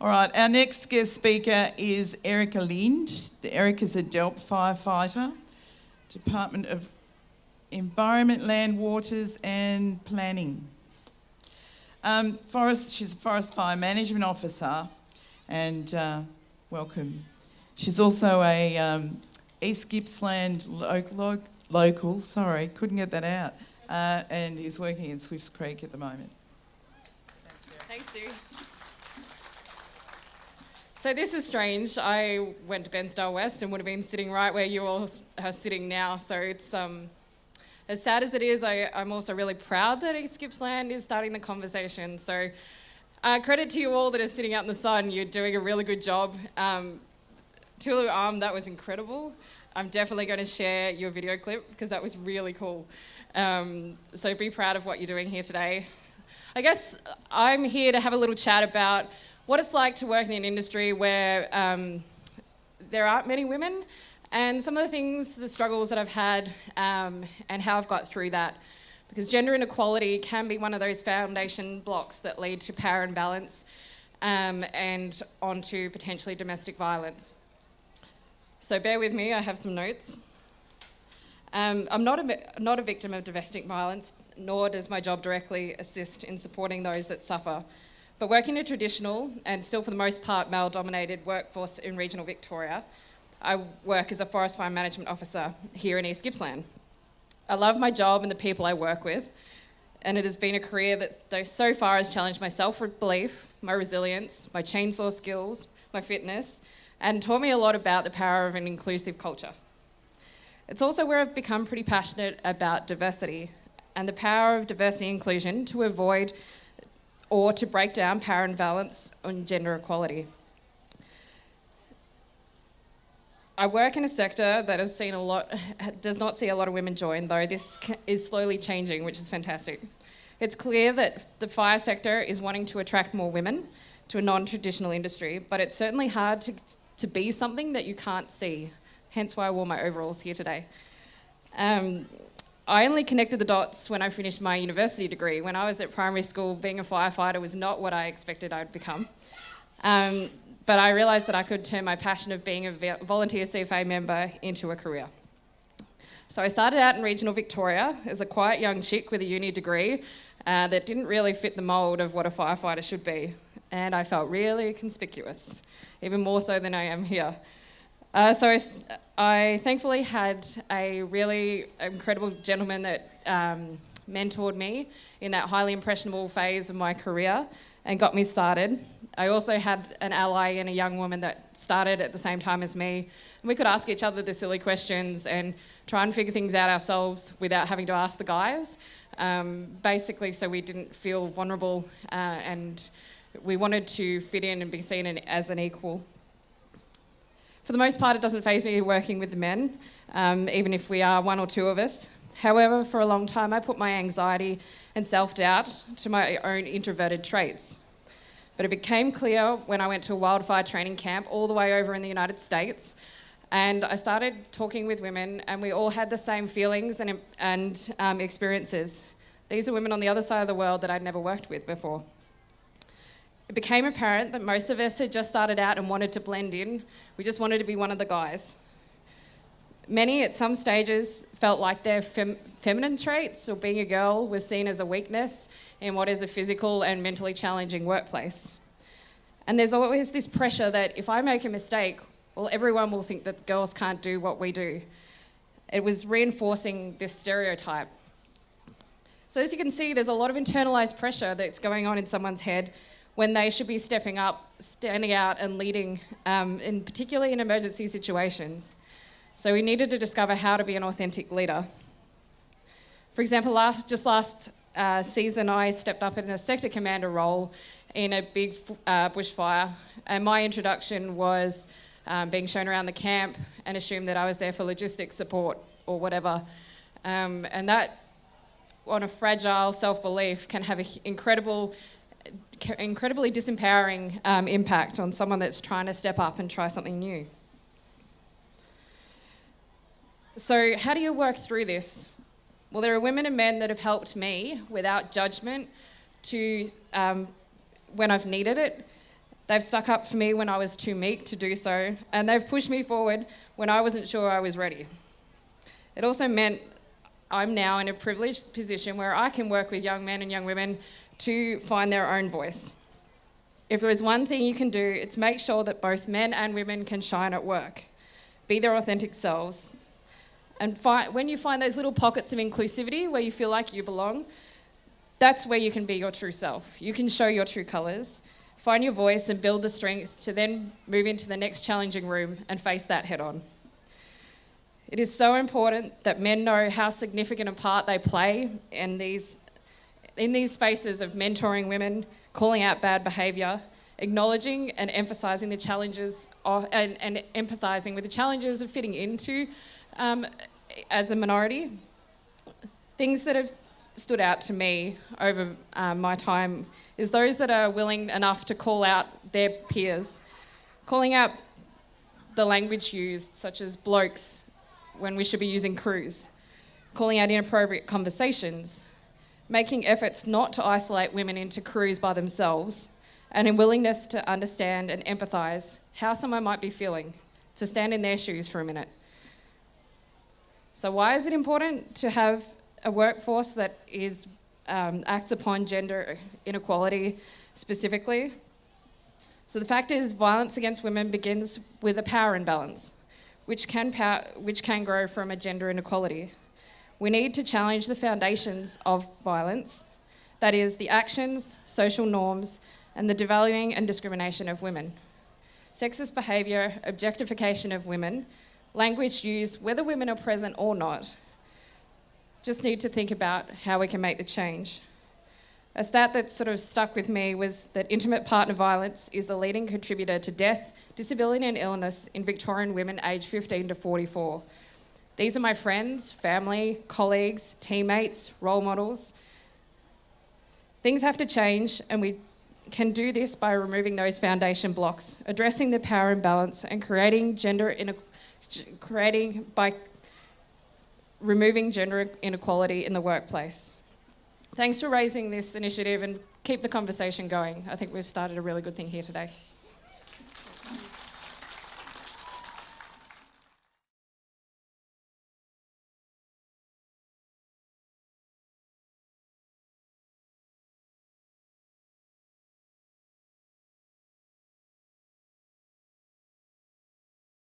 All right, our next guest speaker is Erika Lind. Erika's a DELP firefighter, Department of Environment, Land, Waters and Planning. She's a Forest Fire Management Officer, and welcome. She's also a East Gippsland local, couldn't get that out, and is working in Swifts Creek at the moment. Thanks, Sue. So this is strange. I went to Bairnsdale West and would have been sitting right where you all are sitting now. So it's as sad as it is, I'm also really proud that East Gippsland is starting the conversation. So credit to you all that are sitting out in the sun. You're doing a really good job. Tulu, that was incredible. I'm definitely going to share your video clip because that was really cool. So be proud of what you're doing here today. I guess I'm here to have a little chat about what it's like to work in an industry where there aren't many women, and some of the things, the struggles that I've had, and how I've got through that. Because gender inequality can be one of those foundation blocks that lead to power imbalance and onto potentially domestic violence. So bear with me, I have some notes. I'm not a victim of domestic violence, nor does my job directly assist in supporting those that suffer. But working in a traditional, and still for the most part male-dominated workforce in regional Victoria, I work as a Forest Fire Management Officer here in East Gippsland. I love my job and the people I work with, and it has been a career that so far has challenged my self-belief, my resilience, my chainsaw skills, my fitness, and taught me a lot about the power of an inclusive culture. It's also where I've become pretty passionate about diversity and the power of diversity and inclusion to avoid or to break down power imbalance and gender equality. I work in a sector that does not see a lot of women join, though this is slowly changing, which is fantastic. It's clear that the fire sector is wanting to attract more women to a non-traditional industry, but it's certainly hard to be something that you can't see, hence why I wore my overalls here today. I only connected the dots when I finished my university degree. When I was at primary school, being a firefighter was not what I expected I'd become. But I realised that I could turn my passion of being a volunteer CFA member into a career. So I started out in regional Victoria as a quiet young chick with a uni degree that didn't really fit the mould of what a firefighter should be. And I felt really conspicuous, even more so than I am here. So I thankfully had a really incredible gentleman that mentored me in that highly impressionable phase of my career and got me started. I also had an ally and a young woman that started at the same time as me. And we could ask each other the silly questions and try and figure things out ourselves without having to ask the guys, basically so we didn't feel vulnerable and we wanted to fit in and be seen as an equal. For the most part, it doesn't faze me working with the men, even if we are one or two of us. However, for a long time, I put my anxiety and self-doubt to my own introverted traits. But it became clear when I went to a wildfire training camp all the way over in the United States, and I started talking with women, and we all had the same feelings and experiences. These are women on the other side of the world that I'd never worked with before. It became apparent that most of us had just started out and wanted to blend in. We just wanted to be one of the guys. Many at some stages felt like their feminine traits or being a girl was seen as a weakness in what is a physical and mentally challenging workplace. And there's always this pressure that if I make a mistake, well, everyone will think that girls can't do what we do. It was reinforcing this stereotype. So as you can see, there's a lot of internalised pressure that's going on in someone's head when they should be stepping up, standing out and leading, particularly in emergency situations. So we needed to discover how to be an authentic leader. For example, last season, I stepped up in a sector commander role in a big bushfire, and my introduction was being shown around the camp and assumed that I was there for logistics support or whatever. And that, on a fragile self-belief, can have an incredibly disempowering impact on someone that's trying to step up and try something new. So how do you work through this? Well, there are women and men that have helped me without judgment to, when I've needed it. They've stuck up for me when I was too meek to do so, and they've pushed me forward when I wasn't sure I was ready. It also meant I'm now in a privileged position where I can work with young men and young women to find their own voice. If there is one thing you can do, it's make sure that both men and women can shine at work, be their authentic selves. And when you find those little pockets of inclusivity where you feel like you belong, that's where you can be your true self. You can show your true colours, find your voice and build the strength to then move into the next challenging room and face that head on. It is so important that men know how significant a part they play in these spaces of mentoring women, calling out bad behaviour, acknowledging and emphasising the challenges and empathising with the challenges of fitting into as a minority. Things that have stood out to me over my time is those that are willing enough to call out their peers, calling out the language used, such as blokes, when we should be using crews, calling out inappropriate conversations, making efforts not to isolate women into crews by themselves, and a willingness to understand and empathise how someone might be feeling, to stand in their shoes for a minute. So why is it important to have a workforce that acts upon gender inequality specifically? So the fact is, violence against women begins with a power imbalance, which can grow from a gender inequality. We need to challenge the foundations of violence, that is, the actions, social norms, and the devaluing and discrimination of women. Sexist behaviour, objectification of women, language used, whether women are present or not. Just need to think about how we can make the change. A stat that sort of stuck with me was that intimate partner violence is the leading contributor to death, disability and illness in Victorian women aged 15 to 44. These are my friends, family, colleagues, teammates, role models. Things have to change, and we can do this by removing those foundation blocks, addressing the power imbalance and by removing gender inequality in the workplace. Thanks for raising this initiative and keep the conversation going. I think we've started a really good thing here today.